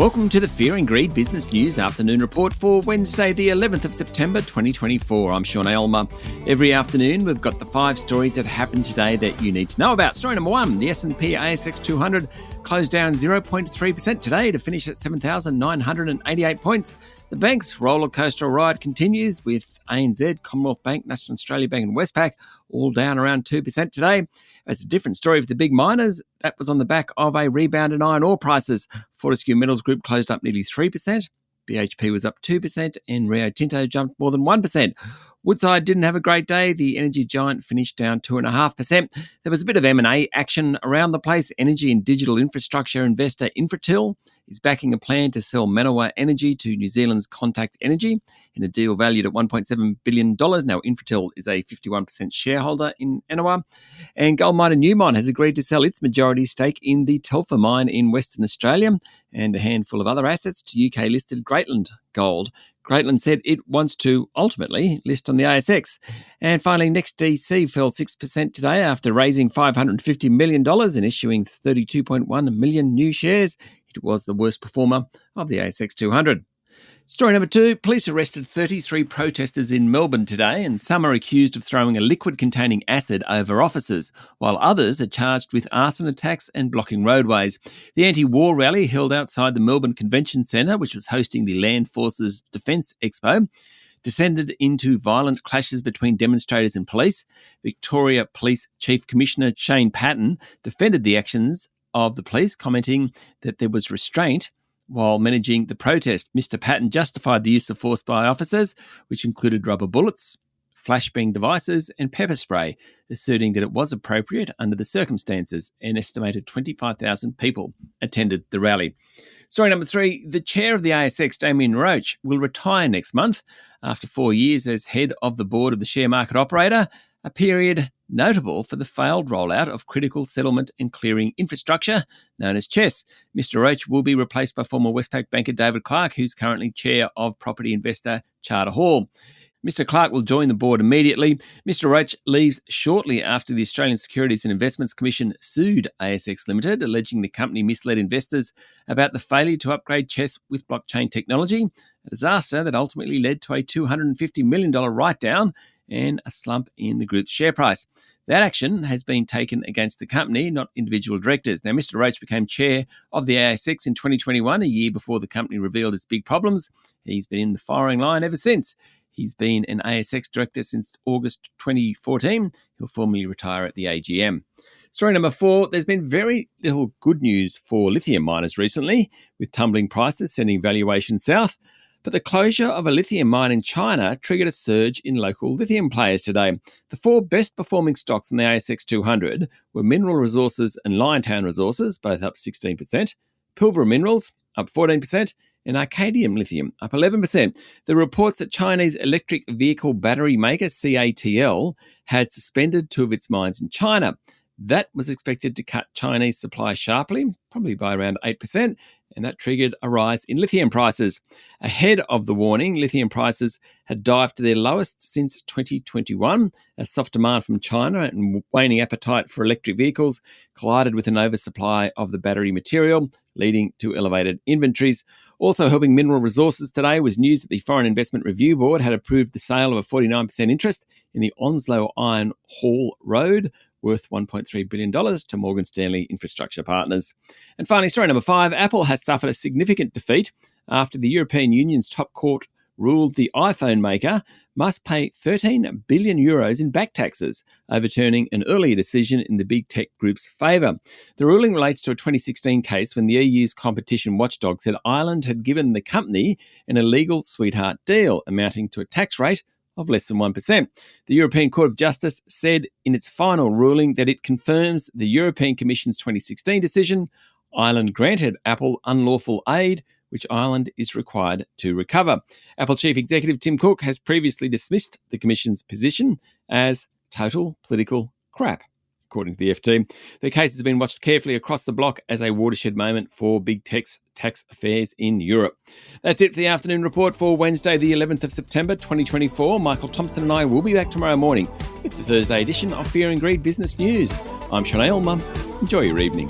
Welcome to the Fear and Greed Business News Afternoon Report for Wednesday, the 11th of September 2024. I'm Sean Aylmer. Every afternoon, we've got the 5 stories that happened today that you need to know about. Story number 1, the S&P ASX 200 closed down 0.3% today to finish at 7,988 points. The bank's rollercoaster ride continues with ANZ, Commonwealth Bank, National Australia Bank and Westpac all down around 2% today. It's a different story for the big miners. That was on the back of a rebound in iron ore prices. Fortescue Metals Group closed up nearly 3%. BHP was up 2% and Rio Tinto jumped more than 1%. Woodside didn't have a great day. The energy giant finished down 2.5%. There was a bit of M&A action around the place. Energy and digital infrastructure investor Infratil is backing a plan to sell Manawa Energy to New Zealand's Contact Energy in a deal valued at $1.7 billion. Now, Infratil is a 51% shareholder in Manawa. And gold miner Newmont has agreed to sell its majority stake in the Telfer mine in Western Australia and a handful of other assets to UK-listed Greatland Gold. Greatland said it wants to ultimately list on the ASX. And finally, NextDC fell 6% today after raising $550 million and issuing 32.1 million new shares. It was the worst performer of the ASX 200. Story number 2, police arrested 33 protesters in Melbourne today, and some are accused of throwing a liquid-containing acid over officers, while others are charged with arson attacks and blocking roadways. The anti-war rally held outside the Melbourne Convention Centre, which was hosting the Land Forces Defence Expo, descended into violent clashes between demonstrators and police. Victoria Police Chief Commissioner Shane Patton defended the actions of the police, commenting that there was restraint while managing the protest. Mr. Patton justified the use of force by officers, which included rubber bullets, flashbang devices and pepper spray, asserting that it was appropriate under the circumstances. An estimated 25,000 people attended the rally. Story number 3, the chair of the ASX, Damien Roach, will retire next month after 4 years as head of the board of the share market operator, a period notable for the failed rollout of critical settlement and clearing infrastructure known as CHESS. Mr. Roach will be replaced by former Westpac banker David Clark, who's currently chair of property investor Charter Hall. Mr. Clark will join the board immediately. Mr. Roach leaves shortly after the Australian Securities and Investments Commission sued ASX Limited, alleging the company misled investors about the failure to upgrade CHESS with blockchain technology, a disaster that ultimately led to a $250 million write-down and a slump in the group's share price. That action has been taken against the company, not individual directors. Now, Mr. Roach became chair of the ASX in 2021, a year before the company revealed its big problems. He's been in the firing line ever since. He's been an ASX director since August 2014. He'll formally retire at the AGM. Story number 4, there's been very little good news for lithium miners recently, with tumbling prices sending valuations south. But the closure of a lithium mine in China triggered a surge in local lithium players today. The 4 best performing stocks in the ASX 200 were Mineral Resources and Liontown Resources, both up 16%, Pilbara Minerals up 14%, and Arcadium Lithium up 11%. The reports that Chinese electric vehicle battery maker CATL had suspended 2 of its mines in China. That was expected to cut Chinese supply sharply, probably by around 8%, and that triggered a rise in lithium prices. Ahead of the warning, lithium prices had dived to their lowest since 2021 as soft demand from China and waning appetite for electric vehicles collided with an oversupply of the battery material, leading to elevated inventories. Also helping Mineral Resources today was news that the Foreign Investment Review Board had approved the sale of a 49% interest in the Onslow Iron Haul Road, worth $1.3 billion to Morgan Stanley Infrastructure Partners. And finally, story number 5, Apple has suffered a significant defeat after the European Union's top court ruled the iPhone maker must pay 13 billion euros in back taxes, overturning an earlier decision in the big tech group's favour. The ruling relates to a 2016 case when the EU's competition watchdog said Ireland had given the company an illegal sweetheart deal, amounting to a tax rate of less than 1%. The European Court of Justice said in its final ruling that it confirms the European Commission's 2016 decision. Ireland granted Apple unlawful aid, which Ireland is required to recover. Apple Chief Executive Tim Cook has previously dismissed the Commission's position as total political crap, according to the FT. The case has been watched carefully across the block as a watershed moment for big tech's tax affairs in Europe. That's it for the afternoon report for Wednesday, the 11th of September, 2024. Michael Thompson and I will be back tomorrow morning with the Thursday edition of Fear and Greed Business News. I'm Sean Aylmer. Enjoy your evening.